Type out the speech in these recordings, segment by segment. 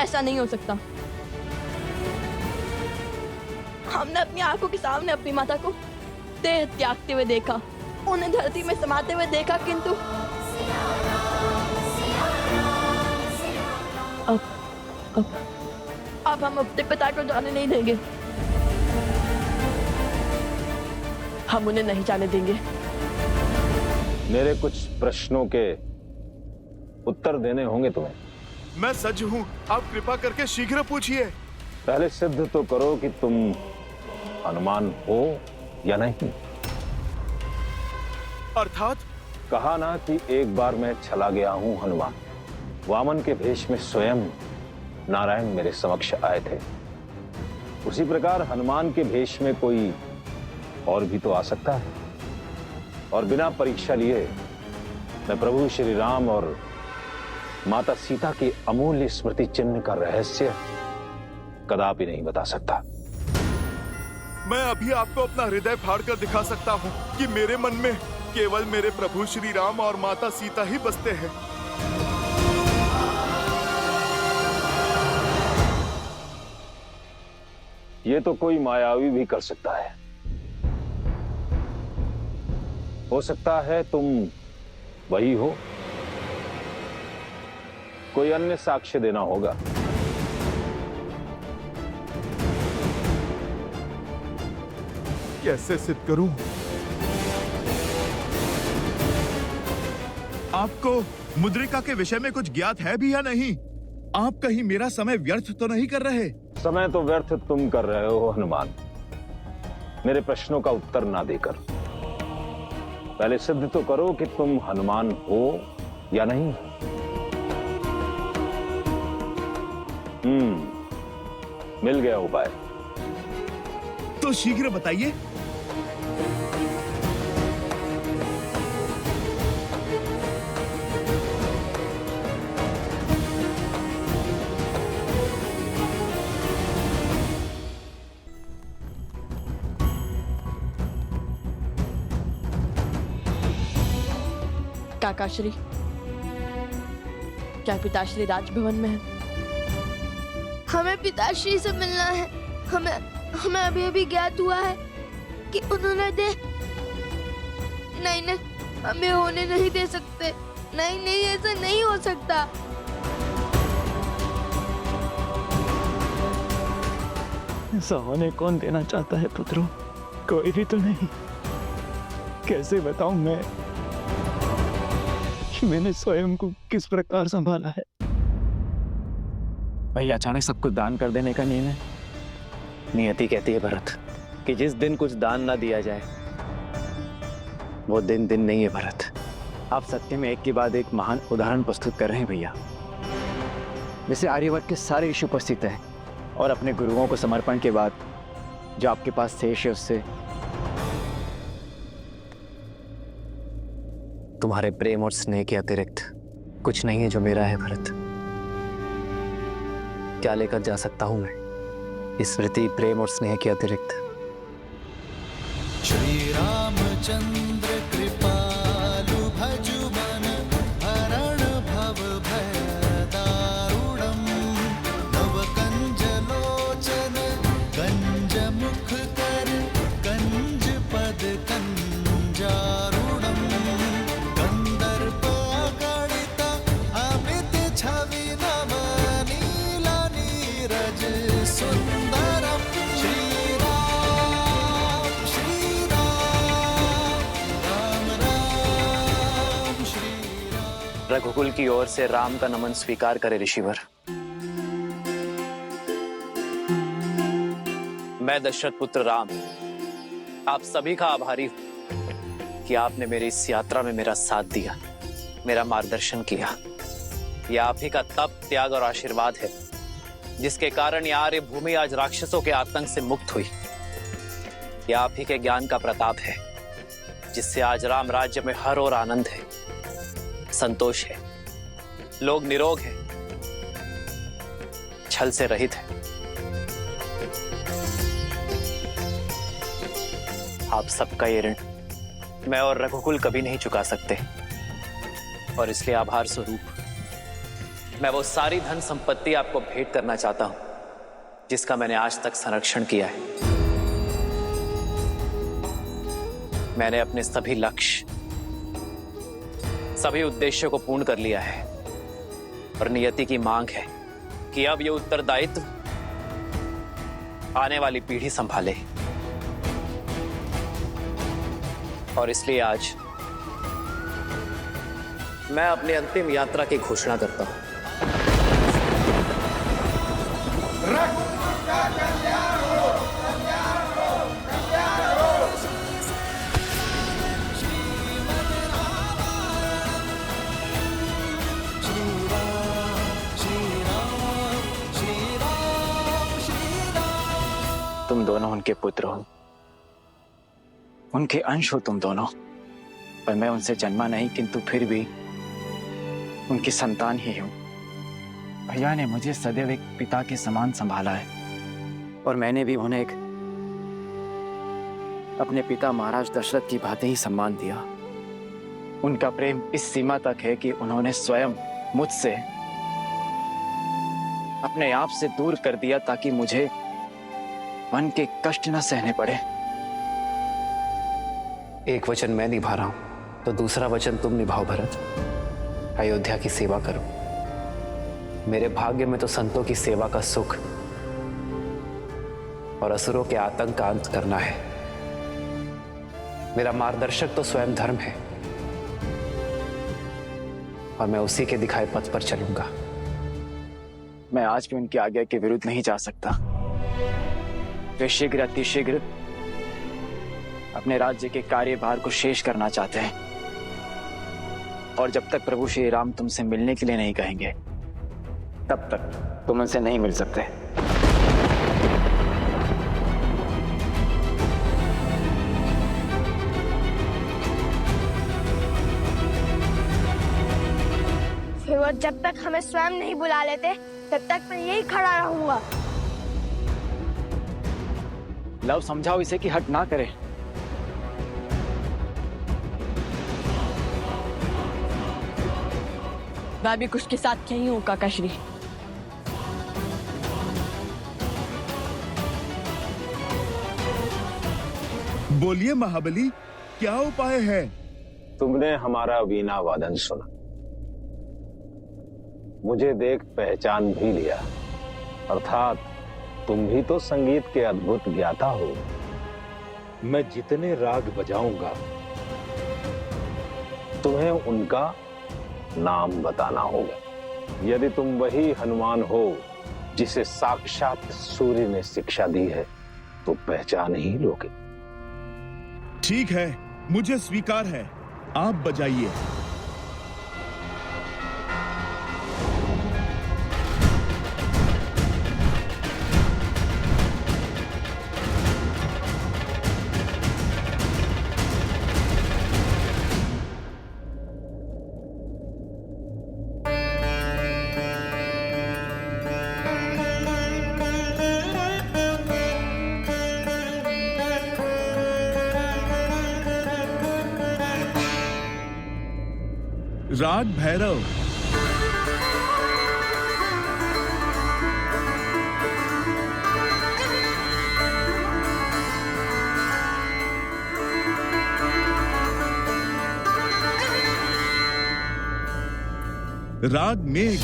ऐसा नहीं हो सकता। हमने अपनी आंखों के सामने अपनी माता को देह त्यागते हुए देखा, उन्हें धरती में समाते हुए देखा, किंतु अब हम अपने पिता को जाने नहीं देंगे। हम उन्हें नहीं जाने देंगे। मेरे कुछ प्रश्नों के उत्तर देने होंगे तुम्हें। मैं सज्ज हूँ, आप कृपा करके शीघ्र पूछिए। पहले सिद्ध तो करो कि तुम हनुमान हो या नहीं। अर्थात? कहा ना कि एक बार मैं चला गया हूं हनुमान। वामन के भेष में स्वयं नारायण मेरे समक्ष आए थे। उसी प्रकार हनुमान के भेष में कोई और भी तो आ सकता है, और बिना परीक्षा लिए मैं प्रभु श्री राम और माता सीता की अमूल्य स्मृति चिन्ह का रहस्य कदापि नहीं बता सकता। मैं अभी आपको अपना हृदय फाड़कर दिखा सकता हूँ कि मेरे मन में केवल मेरे प्रभु श्री राम और माता सीता ही बसते हैं। ये तो कोई मायावी भी कर सकता है। हो सकता है तुम वही हो, कोई अन्य साक्ष्य देना होगा। कैसे सिद्ध करूं? आपको मुद्रिका के विषय में कुछ ज्ञात है भी या नहीं? आप कहीं मेरा समय व्यर्थ तो नहीं कर रहे? समय तो व्यर्थ तुम कर रहे हो हनुमान, मेरे प्रश्नों का उत्तर ना देकर। पहले सिद्ध तो करो कि तुम हनुमान हो या नहीं। मिल गया उपाय। तो शीघ्र बताइए। काकाश्री, क्या पिताश्री राजभवन में है? हमें पिताश्री से मिलना है। हमें अभी अभी ज्ञात हुआ है कि उन्होंने नहीं, हमें होने नहीं दे सकते। नहीं, ऐसा नहीं हो सकता। ऐसा होने कौन देना चाहता है पुत्रों? कोई भी तो नहीं। कैसे बताऊं मैं कि मैंने स्वयं को किस प्रकार संभाला है। भाई अचानक सब कुछ दान कर देने का निर्णय। नियति कहती है भरत कि जिस दिन कुछ दान ना दिया जाए वो दिन नहीं है भरत। आप सत्य में एक के बाद एक महान उदाहरण प्रस्तुत कर रहे हैं भैया। जैसे आर्यवर्त के सारे ऋषि उपस्थित हैं और अपने गुरुओं को समर्पण के बाद जो आपके पास शेष है उससे तुम्हारे प्रेम और स्नेह के अतिरिक्त कुछ नहीं है जो मेरा है भरत। क्या लेकर जा सकता हूं मैं स्मृति, प्रेम और स्नेह के अतिरिक्त? श्री रामचंद्र कृपालु भजु मन हरण भव भय दारुणम नव कंज लोचन कंज मुख कर कंज पद कंजारुणम कंदर्प अगणित अमित छवि नव नील नीरज सुंदरम श्री राम राम राम श्री राम। रघुकुल की ओर से राम का नमन स्वीकार करे ऋषिवर। मैं दशरथ पुत्र राम आप सभी का आभारी हूं कि आपने मेरी इस यात्रा में मेरा साथ दिया, मेरा मार्गदर्शन किया। यह आप ही का तप, त्याग और आशीर्वाद है जिसके कारण यह आर्य भूमि आज राक्षसों के आतंक से मुक्त हुई। यह आप ही के ज्ञान का प्रताप है जिससे आज राम राज्य में हर और आनंद है, संतोष है, लोग निरोग हैं, छल से रहित है। आप सबका ये ऋण मैं और रघुकुल कभी नहीं चुका सकते और इसलिए आभार स्वरूप मैं वो सारी धन संपत्ति आपको भेंट करना चाहता हूं जिसका मैंने आज तक संरक्षण किया है। मैंने अपने सभी लक्ष्य, सभी उद्देश्यों को पूर्ण कर लिया है और नियति की मांग है कि अब ये उत्तरदायित्व आने वाली पीढ़ी संभाले। और इसलिए आज मैं अपनी अंतिम यात्रा की घोषणा करता हूं। तुम दोनों उनके पुत्र हो, उनके अंश हो तुम दोनों। पर मैं उनसे जन्मा नहीं, किंतु फिर भी उनकी संतान ही हूं। भैया ने मुझे सदैव एक पिता के समान संभाला है और मैंने भी उन्हें एक अपने पिता महाराज दशरथ की भांति ही सम्मान दिया। उनका प्रेम इस सीमा तक है कि उन्होंने स्वयं मुझसे अपने आप से दूर कर दिया ताकि मुझे मन के कष्ट न सहने पड़े। एक वचन मैं निभा रहा हूं तो दूसरा वचन तुम निभाओ भरत। अयोध्या की सेवा करो। मेरे भाग्य में तो संतों की सेवा का सुख और असुरों के आतंक का अंत करना है। मेरा मार्गदर्शक तो स्वयं धर्म है और मैं उसी के दिखाए पथ पर चलूंगा। मैं आज भी उनकी आज्ञा के विरुद्ध नहीं जा सकता। वे शीघ्र अतिशीघ्र अपने राज्य के कार्यभार को शेष करना चाहते हैं और जब तक प्रभु श्री राम तुमसे मिलने के लिए नहीं कहेंगे तब तक तुम उनसे नहीं मिल सकते। फिर वो जब तक हमें स्वयं नहीं बुला लेते तब तक मैं यही खड़ा रहूंगा। लव, समझाओ इसे कि हट ना करे। मैं भी कुछ के साथ यही हूँ काकाश्री। बोलिए महाबली, क्या उपाय है? तुमने हमारा वीणा वादन सुना, मुझे देख पहचान भी लिया, अर्थात तुम भी तो संगीत के अद्भुत ज्ञाता हो। मैं जितने राग बजाऊंगा तुम्हें उनका नाम बताना होगा। यदि तुम वही हनुमान हो जिसे साक्षात सूर्य ने शिक्षा दी है तो पहचान ही लोगे। ठीक है, मुझे स्वीकार है, आप बजाइए। राग भैरव। राग मेघ।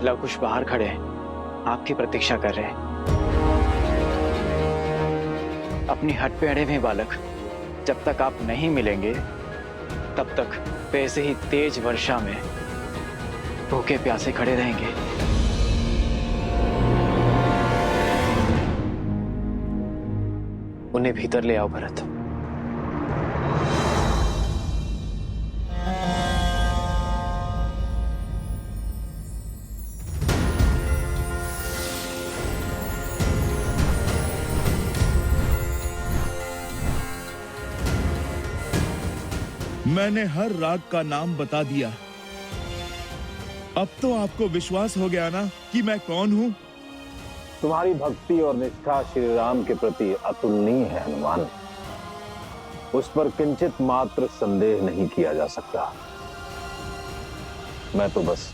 लवकुश बाहर खड़े हैं, आपकी प्रतीक्षा कर रहे हैं। अपनी हट पे अड़े हुए बालक, जब तक आप नहीं मिलेंगे तब तक वैसे ही तेज वर्षा में भूखे प्यासे खड़े रहेंगे। उन्हें भीतर ले आओ भरत। मैंने हर राग का नाम बता दिया। अब तो आपको विश्वास हो गया ना कि मैं कौन हूं? तुम्हारी भक्ति और निष्ठा श्री राम के प्रति अतुलनीय है हनुमान। उस पर किंचित मात्र संदेह नहीं किया जा सकता। मैं तो बस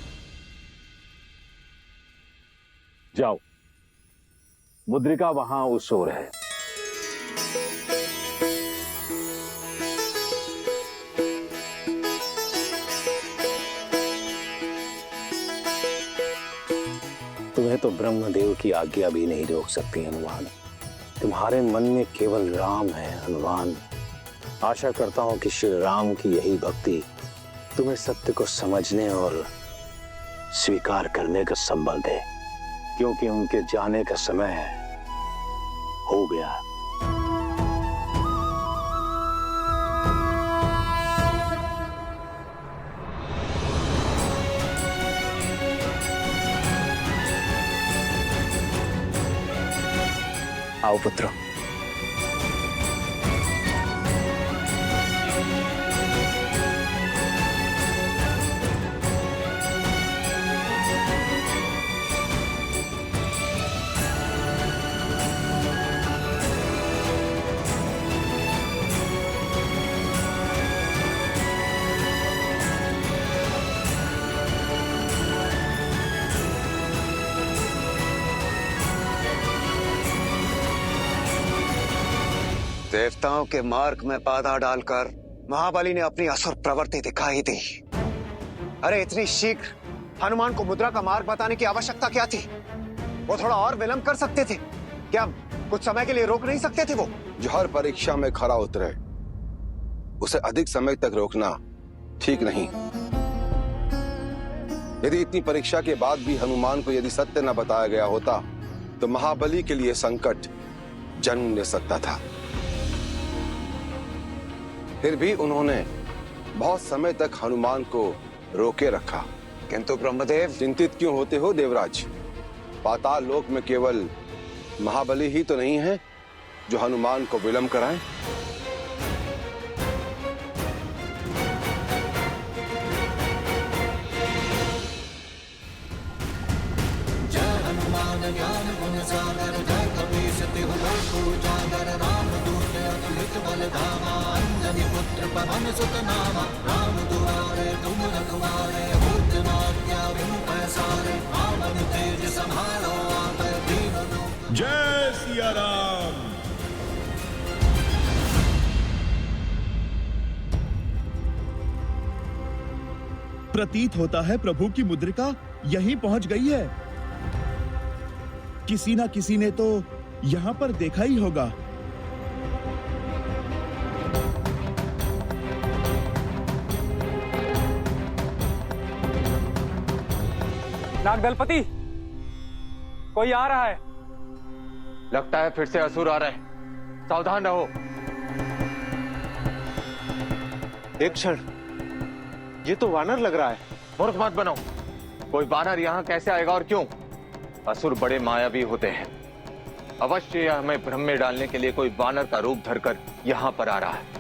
जाओ, मुद्रिका वहां उस ओर है। तुम्हें तो ब्रह्मदेव की आज्ञा भी नहीं रोक सकती हनुमान। तुम्हारे मन में केवल राम है हनुमान। आशा करता हूं कि श्री राम की यही भक्ति तुम्हें सत्य को समझने और स्वीकार करने का संबल दे, क्योंकि उनके जाने का समय हो गया। आओ पुत्र। देवताओं के मार्ग में बाधा डालकर महाबली ने अपनी असुर प्रवृत्ति दिखाई दी। अरे इतनी शीघ्र हनुमान को मुद्रा का मार्ग बताने की आवश्यकता क्या थी? वो थोड़ा और विलंब कर सकते थे क्या? कुछ समय के लिए रोक नहीं सकते थे वो? जो हर परीक्षा में खरा उतरे उसे अधिक समय तक रोकना ठीक नहीं। यदि इतनी परीक्षा के बाद भी हनुमान को यदि सत्य न बताया गया होता तो महाबली के लिए संकट जन्म ले सकता था। फिर भी उन्होंने बहुत समय तक हनुमान को रोके रखा। किंतु ब्रह्मदेव, चिंतित क्यों होते हो देवराज? पाताल लोक में केवल महाबली ही तो नहीं है जो हनुमान को विलंब कराएं। जय हनुमान ज्ञान गुण सागर, जय कपीस तिहु लोक उजागर, रामदूत अतुलित बल धामा, अंजनी पुत्र पवन सुत नामा, राम दुआरे तुम रखवारे, होत न आज्ञा बिनु पैसारे, रावण तेज संहारो आपै दीन लोक। जय सिया राम। प्रतीत होता है प्रभु की मुद्रिका यहीं पहुंच गई है। किसी ना किसी ने तो यहां पर देखा ही होगा। नागदलपति, कोई आ रहा है। लगता है फिर से असुर आ रहे हैं, सावधान रहो। एक क्षण, ये तो वानर लग रहा है। मूर्ख मत बनो। कोई वानर यहाँ कैसे आएगा और क्यों? असुर बड़े मायावी होते हैं। अवश्य यह हमें भ्रम में डालने के लिए कोई वानर का रूप धरकर यहाँ पर आ रहा है।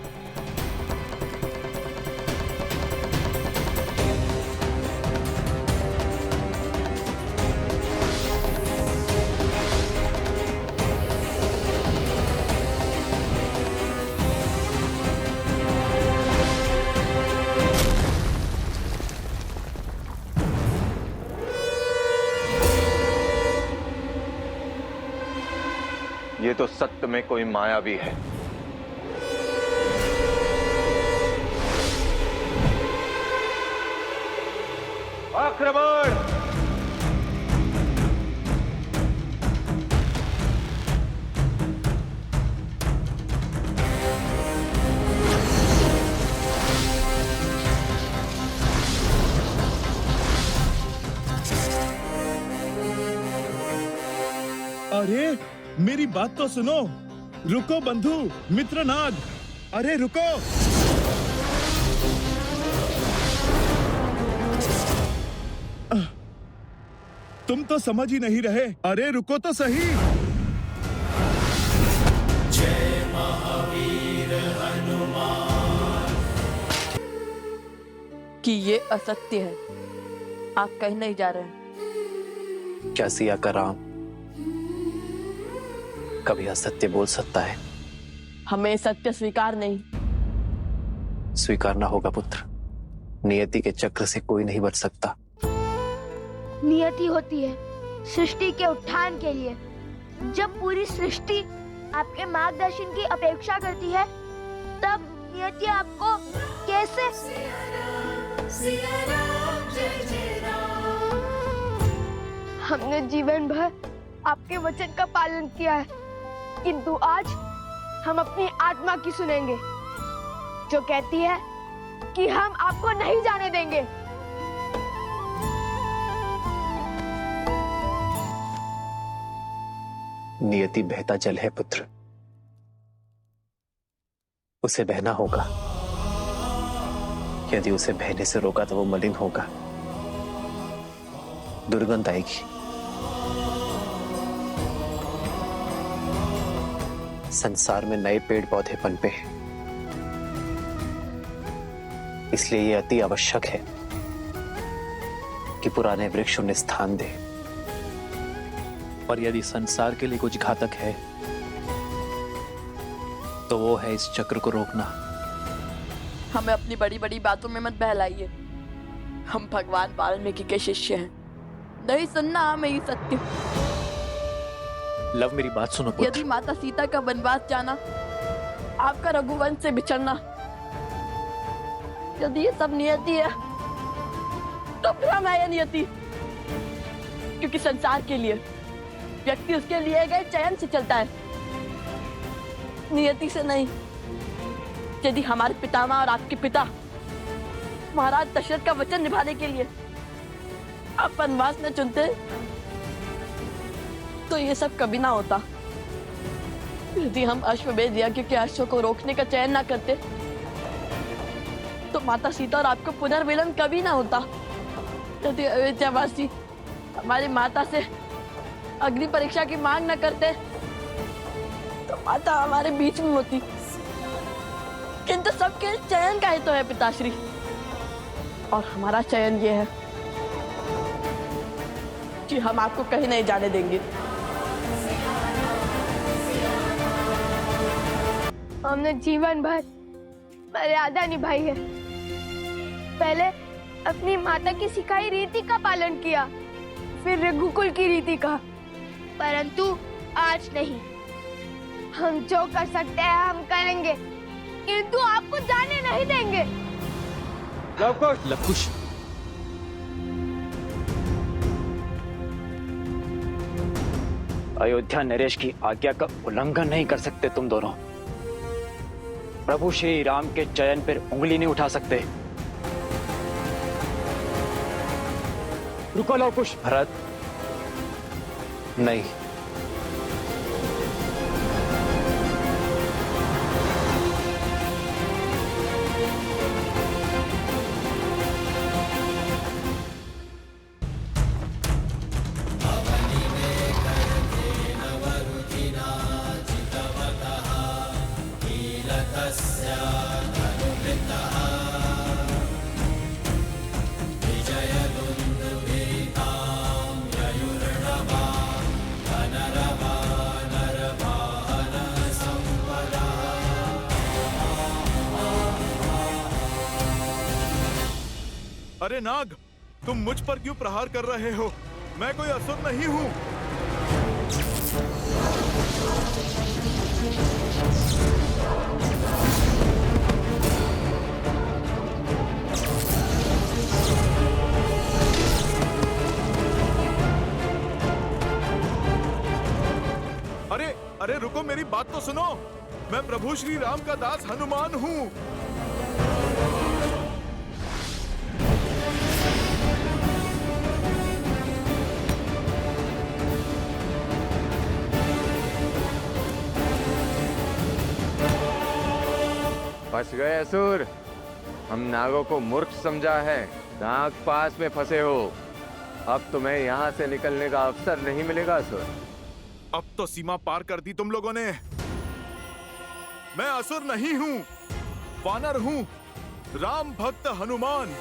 ये तो सत्य में कोई मायावी है। आक्रमण! अरे मेरी बात तो सुनो। रुको बंधु, मित्र नाग, अरे रुको। तुम तो समझ ही नहीं रहे। अरे रुको तो सही। कि ये असत्य है, आप कहीं नहीं जा रहे हैं। क्या सिया का राम कभी असत्य बोल सकता है? हमें सत्य स्वीकार नहीं। स्वीकारना होगा पुत्र। नियति के चक्र से कोई नहीं बच सकता। नियति होती है सृष्टि के उत्थान के लिए। जब पूरी सृष्टि आपके मार्गदर्शन की अपेक्षा करती है, तब नियति आपको कैसे? हमने जीवन भर आपके वचन का पालन किया है, किंतु आज हम अपनी आत्मा की सुनेंगे, जो कहती है कि हम आपको नहीं जाने देंगे। नियति बहता जल है पुत्र, उसे बहना होगा। यदि उसे बहने से रोका तो वो मलिन होगा, दुर्गंध आएगी। संसार में नए पेड़ पौधे पनपे हैं, इसलिए यह अति आवश्यक है कि पुराने वृक्ष उन्हें स्थान दे। और यदि संसार के लिए कुछ घातक है तो वो है इस चक्र को रोकना। हमें अपनी बड़ी बड़ी बातों में मत बहलाइए। हम भगवान वाल्मीकि के शिष्य हैं। नहीं सुनना हमें ये सत्य। लव, मेरी बात सुनो पुत्र। यदि माता सीता का वनवास जाना, आपका रघुवंश से बिछड़ना, यदि ये सब नियति है तो भ्रम है ये नियति। क्योंकि संसार के लिए व्यक्ति उसके लिए गए चयन से चलता है, नियति से नहीं। यदि हमारे पितामह और आपके पिता महाराज दशरथ का वचन निभाने के लिए आप वनवास न चुनते तो ये सब कभी ना होता। यदि हम अश्वमेध यज्ञ के अश्व को रोकने का चयन ना करते तो माता सीता और आपको पुनर्मिलन कभी ना होता। यदि अयोध्यावासी हमारी माता से अग्नि परीक्षा की मांग न करते तो माता हमारे बीच में होती। किंतु सबके चयन का ही तो है पिताश्री, और हमारा चयन ये है कि हम आपको कहीं नहीं जाने देंगे। हमने जीवन भर मर्यादा निभाई है। पहले अपनी माता की सिखाई रीति का पालन किया, फिर रघुकुल की रीति का, परंतु आज नहीं। हम जो कर सकते हैं हम करेंगे, किंतु आपको जाने नहीं देंगे। लवकुश, अयोध्या नरेश की आज्ञा का उल्लंघन नहीं कर सकते तुम दोनों। प्रभु श्री राम के चयन पर उंगली नहीं उठा सकते। रुको लवकुश। भरत, नहीं। अरे नाग, तुम मुझ पर क्यों प्रहार कर रहे हो? मैं कोई असुर नहीं हूं। अरे अरे रुको, मेरी बात तो सुनो। मैं प्रभु श्री राम का दास हनुमान हूं। फंस गए असुर। हम नागों को मूर्ख समझा है, नाग पास में फंसे हो। अब तुम्हें यहाँ से निकलने का अवसर नहीं मिलेगा असुर। अब तो सीमा पार कर दी तुम लोगों ने। मैं असुर नहीं हूं, वानर हूं, राम भक्त हनुमान।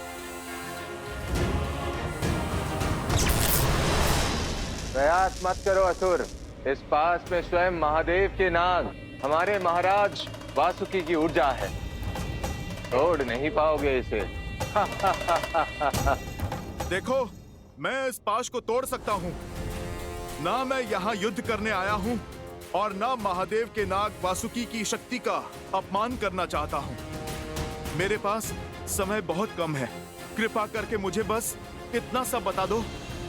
प्रयास मत करो असुर। इस पास में स्वयं महादेव के नाग, हमारे महाराज वासुकी की ऊर्जा है, तोड़ नहीं पाओगे इसे। देखो, मैं इस पाश को तोड़ सकता हूं। ना मैं यहाँ युद्ध करने आया हूं और ना महादेव के नाग वासुकी की शक्ति का अपमान करना चाहता हूं। मेरे पास समय बहुत कम है। कृपा करके मुझे बस इतना सा बता दो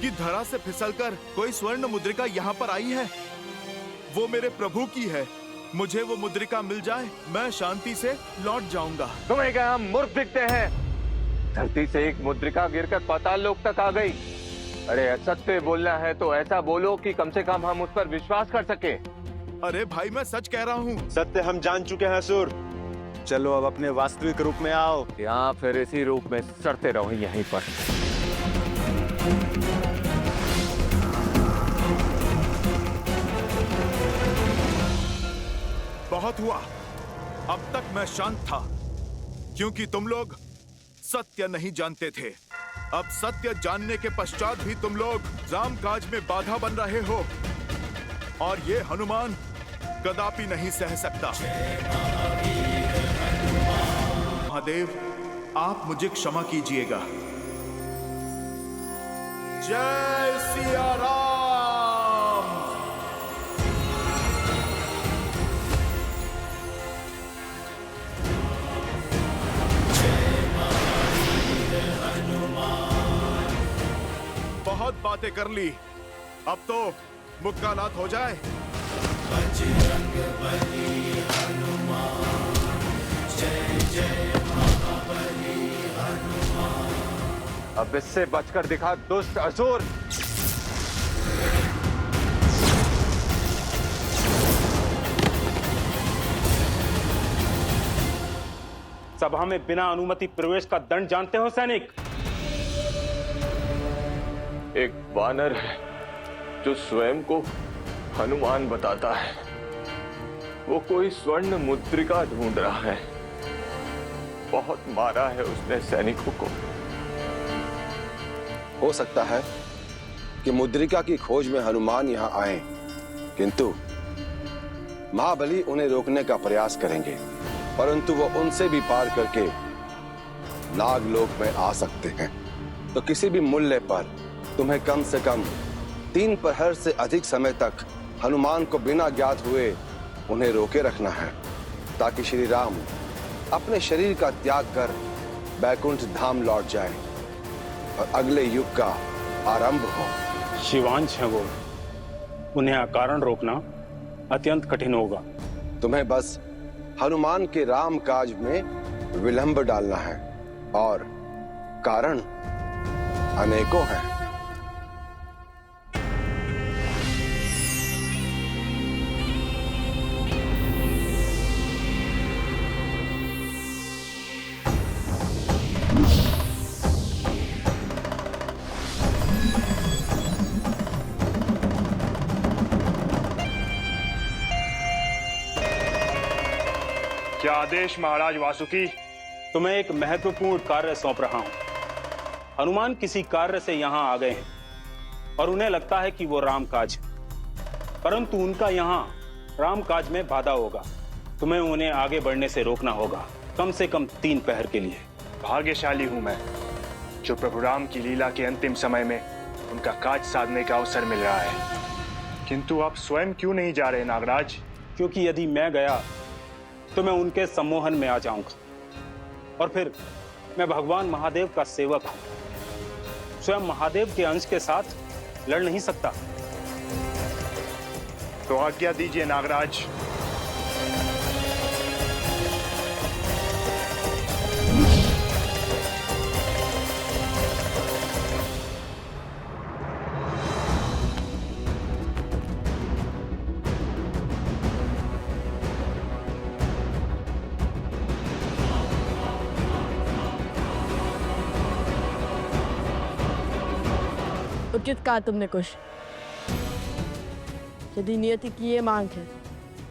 कि धरा से फिसलकर कोई स्वर्ण मुद्रिका यहाँ पर आई है। वो मेरे प्रभु की है। मुझे वो मुद्रिका मिल जाए, मैं शांति से लौट जाऊंगा। तुम्हें क्या हम मूर्ख दिखते हैं? धरती से एक मुद्रिका गिरकर पाताल लोक तक आ गई। अरे असत्य बोलना है तो ऐसा बोलो कि कम से कम हम उस पर विश्वास कर सके। अरे भाई, मैं सच कह रहा हूँ। सत्य हम जान चुके हैं असुर। चलो अब अपने वास्तविक रूप में आओ, या फिर इसी रूप में सड़ते रहो यहीं पर। बहुत हुआ। अब तक मैं शांत था क्योंकि तुम लोग सत्य नहीं जानते थे। अब सत्य जानने के पश्चात भी तुम लोग राम काज में बाधा बन रहे हो और ये हनुमान कदापि नहीं सह सकता। महादेव, आप मुझे क्षमा कीजिएगा। जय सिया राम। बहुत बातें कर ली, अब तो मुक्कालात हो जाए। बजरंग बली हनुमान, जय जय महाबली हनुमान। अब इससे बचकर दिखा दुष्ट असुर। सभा में बिना अनुमति प्रवेश का दंड जानते हो सैनिक? एक वानर है जो स्वयं को हनुमान बताता है। वो कोई स्वर्ण मुद्रिका ढूंढ रहा है। बहुत मारा है उसने सैनिकों को। हो सकता है कि मुद्रिका की खोज में हनुमान यहाँ आए, किंतु महाबली उन्हें रोकने का प्रयास करेंगे, परंतु वो उनसे भी पार करके नागलोक में आ सकते हैं। तो किसी भी मूल्य पर तुम्हें कम से कम 3 प्रहर से अधिक समय तक हनुमान को बिना ज्ञात हुए उन्हें रोके रखना है, ताकि श्री राम अपने शरीर का त्याग कर बैकुंठ धाम लौट जाए और अगले युग का आरंभ हो। शिवांश है वो, उन्हें अकारण रोकना अत्यंत कठिन होगा। तुम्हें बस हनुमान के राम काज में विलंब डालना है और कारण अनेकों हैं। क्या आदेश महाराज वासुकी? तुम्हें एक महत्वपूर्ण कार्य सौंप रहा हूं। हनुमान किसी कार्य से यहां आ गए हैं और उन्हें लगता है कि वो रामकाज, परंतु उनका यहां रामकाज में बाधा होगा। तुम्हें उन्हें आगे बढ़ने से रोकना होगा, कम से कम 3 पहर के लिए। भाग्यशाली हूं मैं जो प्रभु राम की लीला के अंतिम समय में उनका काज साधने का अवसर मिल रहा है। किंतु आप स्वयं क्यों नहीं जा रहे नागराज? क्योंकि यदि मैं गया तो मैं उनके सम्मोहन में आ जाऊंगा और फिर मैं भगवान महादेव का सेवक हूं। स्वयं महादेव के अंश के साथ लड़ नहीं सकता। तो आज्ञा दीजिए नागराज। उचित कहा तुमने कुश। यदि नियति की ये मांग है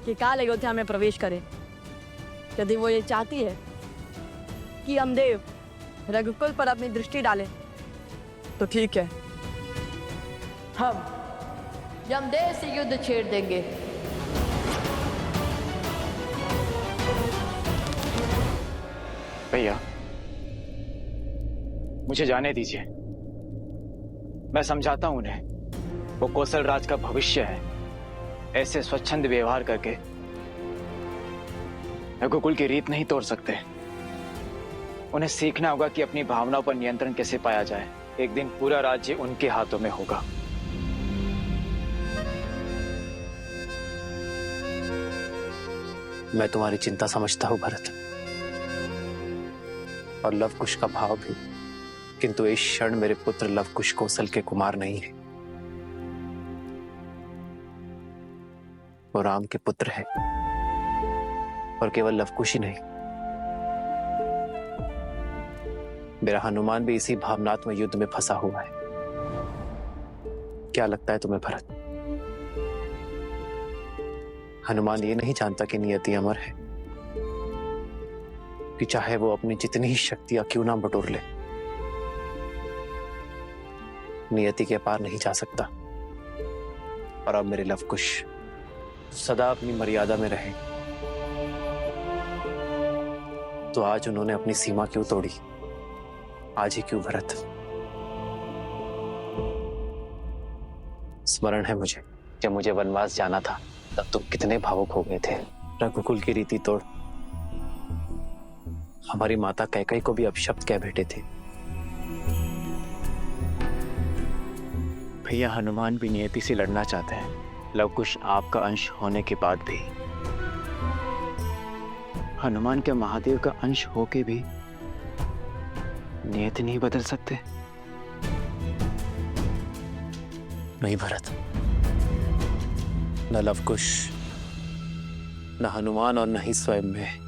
कि काल अयोध्या में प्रवेश करे, यदि वो ये चाहती है कि यमदेव रघुकुल पर अपनी दृष्टि डाले, तो ठीक है, हम यमदेव से युद्ध छेड़ देंगे। भैया, मुझे जाने दीजिए, मैं समझाता हूं उन्हें। वो कौशल राज का भविष्य है। ऐसे स्वच्छंद व्यवहार करके रघुकुल की रीत नहीं तोड़ सकते। उन्हें सीखना होगा कि अपनी भावनाओं पर नियंत्रण कैसे पाया जाए। एक दिन पूरा राज्य उनके हाथों में होगा। मैं तुम्हारी चिंता समझता हूं भरत, और लवकुश का भाव भी, किंतु इस क्षण मेरे पुत्र लवकुश कौशल के कुमार नहीं है। वो राम के पुत्र है, और केवल लवकुश ही नहीं, मेरा हनुमान भी इसी भावनात्मक युद्ध में फंसा हुआ है। क्या लगता है तुम्हें भरत? हनुमान ये नहीं जानता कि नियति अमर है, कि चाहे वो अपनी जितनी ही शक्तियां क्यों ना बटोर ले, नियति के पार नहीं जा सकता। और अब मेरे लवकुश सदा अपनी मर्यादा में रहे, तो आज उन्होंने अपनी सीमा क्यों तोड़ी? आज ही क्यों भरत? स्मरण है मुझे, जब मुझे वनवास जाना था, तब तुम कितने भावुक हो गए थे। रघुकुल की रीति तोड़ हमारी माता कैकेयी को भी अपशब्द कह बैठे थे। भैया, हनुमान भी नियति से लड़ना चाहते हैं। लवकुश आपका अंश होने के बाद भी, हनुमान के महादेव का अंश होके भी नियति नहीं बदल सकते। नहीं भरत, न लवकुश, न हनुमान और न ही स्वयं में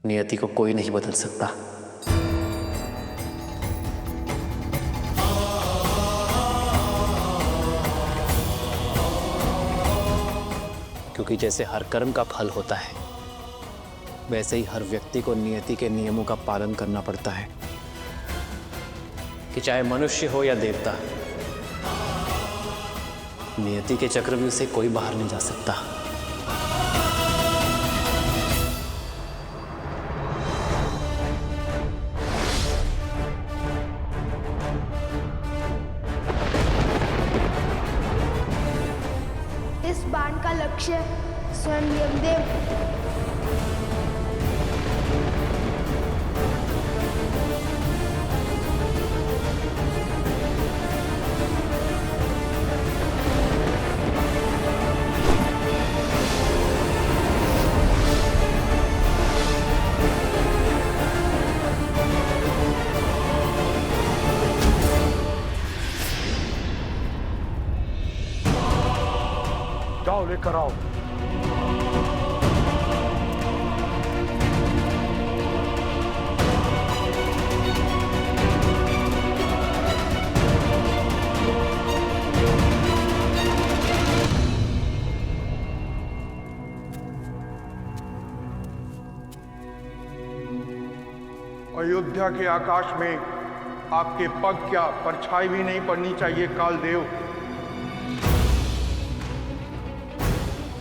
नियति को कोई नहीं बदल सकता। क्योंकि जैसे हर कर्म का फल होता है, वैसे ही हर व्यक्ति को नियति के नियमों का पालन करना पड़ता है, कि चाहे मनुष्य हो या देवता। नियति के चक्रव्यूह से कोई बाहर नहीं जा सकता। इस बाण का लक्ष्य स्वयं यमदेव। जाओ लेकर आओ। अयोध्या के आकाश में आपके पग क्या परछाई भी नहीं पड़नी चाहिए कालदेव,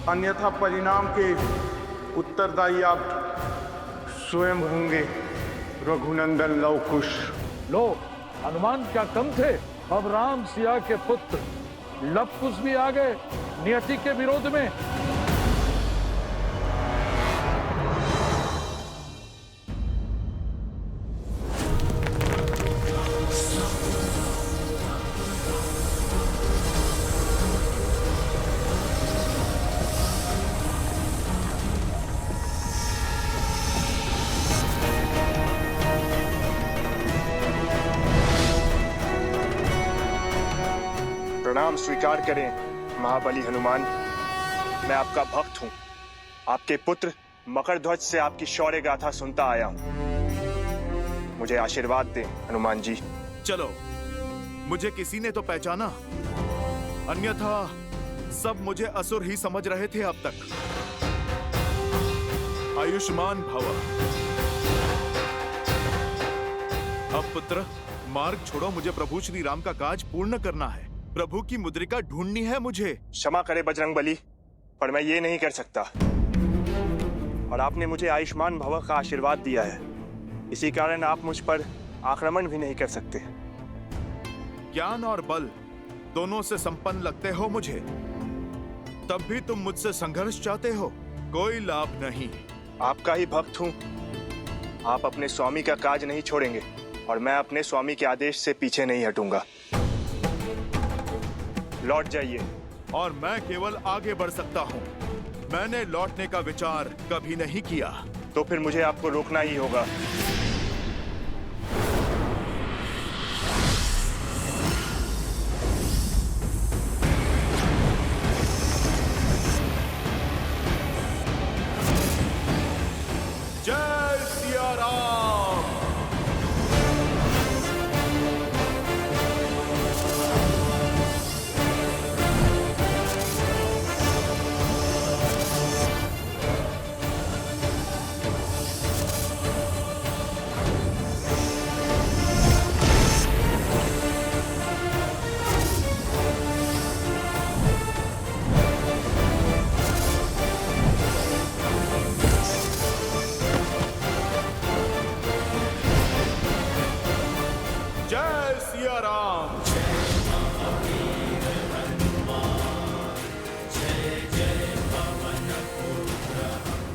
अन्यथा परिणाम के उत्तरदायी आप स्वयं होंगे रघुनंदन लवकुश। लो, हनुमान क्या कम थे? अब राम सिया के पुत्र लवकुश भी आ गए नियति के विरोध में। प्रणाम स्वीकार करें महाबली हनुमान। मैं आपका भक्त हूं। आपके पुत्र मकरध्वज से आपकी शौर्य गाथा सुनता आया हूं। मुझे आशीर्वाद दें हनुमान जी। चलो, मुझे किसी ने तो पहचाना, अन्यथा सब मुझे असुर ही समझ रहे थे अब तक। आयुष्मान भव। अब पुत्र, मार्ग छोड़ो, मुझे प्रभु श्री राम का काज पूर्ण करना है। प्रभु की मुद्रिका ढूंढनी है मुझे। क्षमा करे बजरंगबली, पर मैं ये नहीं कर सकता। और आपने मुझे आयुष्मान भव का आशीर्वाद दिया है, इसी कारण आप मुझ पर आक्रमण भी नहीं कर सकते। ज्ञान और बल दोनों से संपन्न लगते हो मुझे, तब भी तुम मुझसे संघर्ष चाहते हो। कोई लाभ नहीं। आपका ही भक्त हूँ। आप अपने स्वामी का काज नहीं छोड़ेंगे और मैं अपने स्वामी के आदेश से पीछे नहीं हटूंगा। लौट जाइए। और मैं केवल आगे बढ़ सकता हूँ, मैंने लौटने का विचार कभी नहीं किया। तो फिर मुझे आपको रोकना ही होगा। जय सिया राम। जय सिया राम।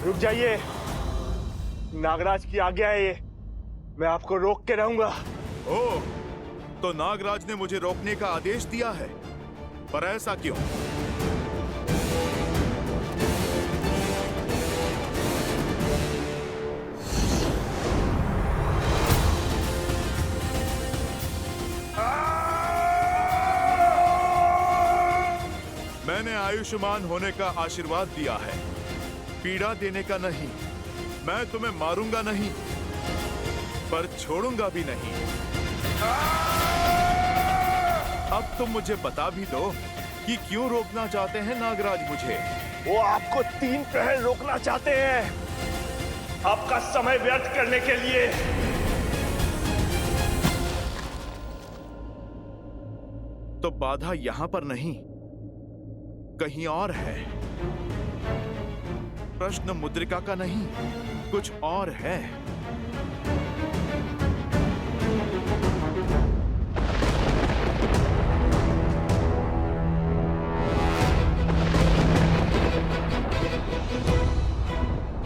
रुक जाइए, नागराज की आज्ञा है ये, मैं आपको रोक के रहूंगा। ओह, तो नागराज ने मुझे रोकने का आदेश दिया है, पर ऐसा क्यों? मैंने आयुष्मान होने का आशीर्वाद दिया है, पीड़ा देने का नहीं। मैं तुम्हें मारूंगा नहीं, पर छोड़ूंगा भी नहीं। अब तुम मुझे बता भी दो कि क्यों रोकना चाहते हैं नागराज मुझे? वो आपको 3 प्रहर रोकना चाहते हैं, आपका समय व्यर्थ करने के लिए। तो बाधा यहां पर नहीं, कहीं और है। प्रश्न मुद्रिका का नहीं, कुछ और है।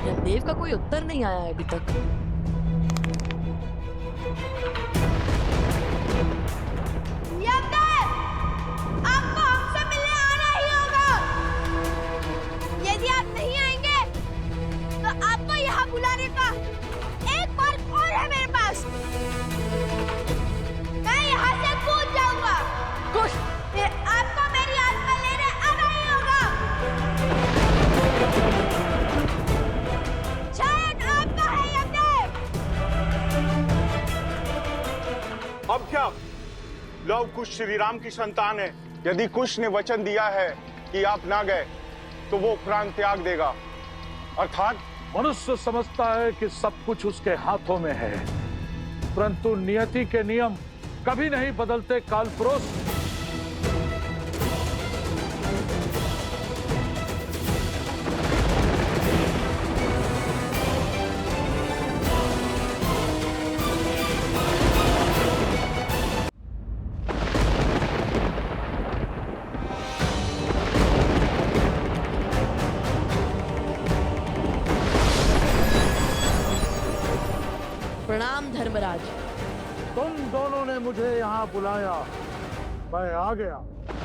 या देव का कोई उत्तर नहीं आया है अभी तक। यदि आप नहीं आएंगे तो आपको यहाँ बुलाने का एक मार्ग और है मेरे पास। मैं यहाँ से कूद जाऊंगा, फिर आपको मेरी आत्मा लेने आना ही होगा। शायद आपका है यमदेव। अब क्या? लव कुश श्री राम की संतान है। यदि कुश ने वचन दिया है कि आप ना गए तो वो प्राण त्याग देगा। अर्थात मनुष्य समझता है कि सब कुछ उसके हाथों में है, परंतु नियति के नियम कभी नहीं बदलते कालपुरुष। प्रणाम धर्मराज। तुम दोनों ने मुझे यहाँ बुलाया, मैं आ गया।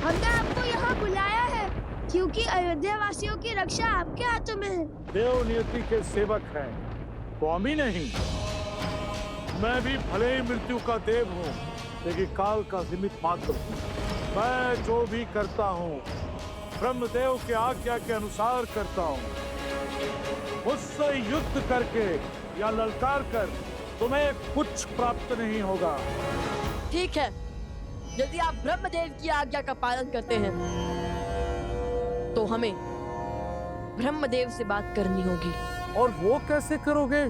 हमने आपको यहाँ बुलाया है क्योंकि अयोध्या वासियों की रक्षा आपके हाथों में है। देव नियति के सेवक हैं, स्वामी नहीं। मैं भी भले ही मृत्यु का देव हूँ, लेकिन काल का निमित्त मात्र हूँ। मैं जो भी करता हूँ ब्रह्मदेव के आज्ञा के अनुसार करता हूँ। मुझसे युद्ध करके या ललकार कर तुम्हें कुछ प्राप्त नहीं होगा। ठीक है, यदि आप ब्रह्मदेव की आज्ञा का पालन करते हैं तो हमें ब्रह्मदेव से बात करनी होगी। और वो कैसे करोगे?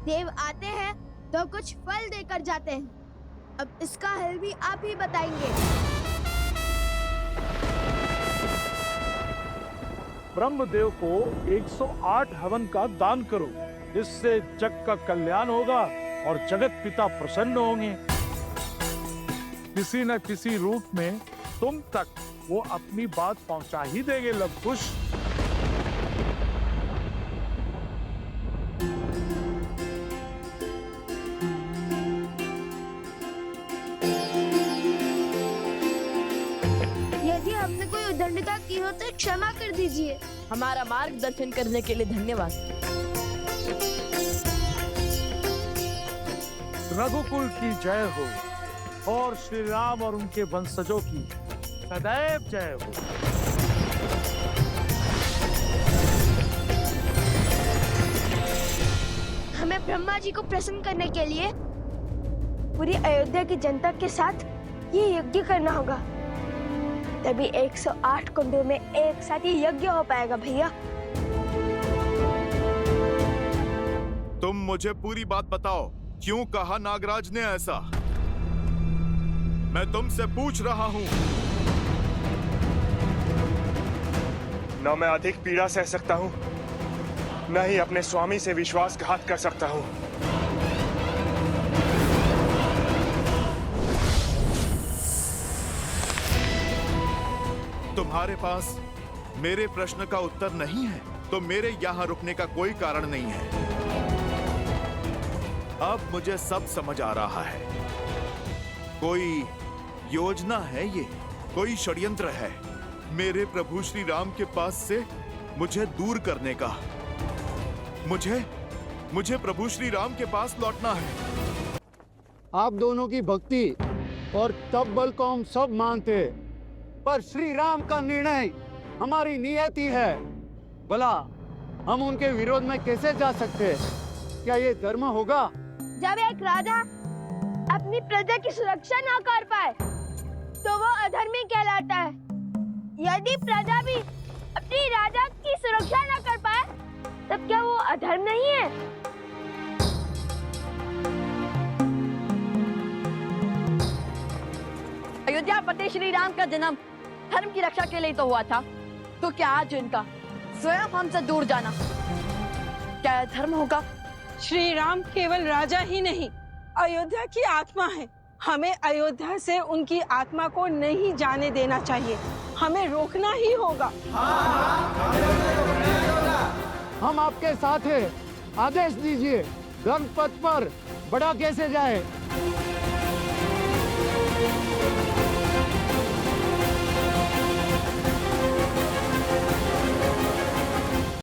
देव आते हैं तो कुछ फल देकर जाते हैं। अब इसका हल भी आप ही बताएंगे। ब्रह्मदेव को 108 हवन का दान करो, इससे जग का कल्याण होगा और जगत पिता प्रसन्न होंगे। किसी न किसी रूप में तुम तक वो अपनी बात पहुंचा ही देंगे लवकुश। यदि हमने कोई उद्दंडता की हो तो क्षमा कर दीजिए। हमारा मार्गदर्शन करने के लिए धन्यवाद। रघुकुल की जय हो और श्री राम और उनके वंशजों की सदैव जय हो। हमें ब्रह्मा जी को प्रसन्न करने के लिए पूरी अयोध्या की जनता के साथ ये यज्ञ करना होगा, तभी 108 कुंडों में एक साथ ही यज्ञ हो पाएगा भैया। तुम मुझे पूरी बात बताओ, क्यों कहा नागराज ने ऐसा? मैं तुमसे पूछ रहा हूं। न मैं अधिक पीड़ा सह सकता हूं, न ही अपने स्वामी से विश्वासघात कर सकता हूं। तुम्हारे पास मेरे प्रश्न का उत्तर नहीं है तो मेरे यहां रुकने का कोई कारण नहीं है। अब मुझे सब समझ आ रहा है। कोई योजना है, ये कोई षड्यंत्र है मेरे प्रभु श्री राम के पास से मुझे दूर करने का। मुझे प्रभु श्री राम के पास लौटना है। आप दोनों की भक्ति और तप बल को हम सब मानते हैं, पर श्री राम का निर्णय हमारी नियति है। भला हम उनके विरोध में कैसे जा सकते हैं? क्या ये धर्म होगा? जब एक राजा अपनी प्रजा की सुरक्षा ना कर पाए तो वो अधर्मी कहलाता है। यदि प्रजा भी अपनी राजा की सुरक्षा ना कर पाए तब क्या वो अधर्म नहीं है? अयोध्यापति श्री राम का जन्म धर्म की रक्षा के लिए तो हुआ था, तो क्या आज इनका स्वयं हमसे दूर जाना क्या यह धर्म होगा? श्री राम केवल राजा ही नहीं, अयोध्या की आत्मा है। हमें अयोध्या से उनकी आत्मा को नहीं जाने देना चाहिए, हमें रोकना ही होगा। हम आपके साथ हैं, आदेश दीजिए, धर्म पथ पर बढ़ा कैसे जाए?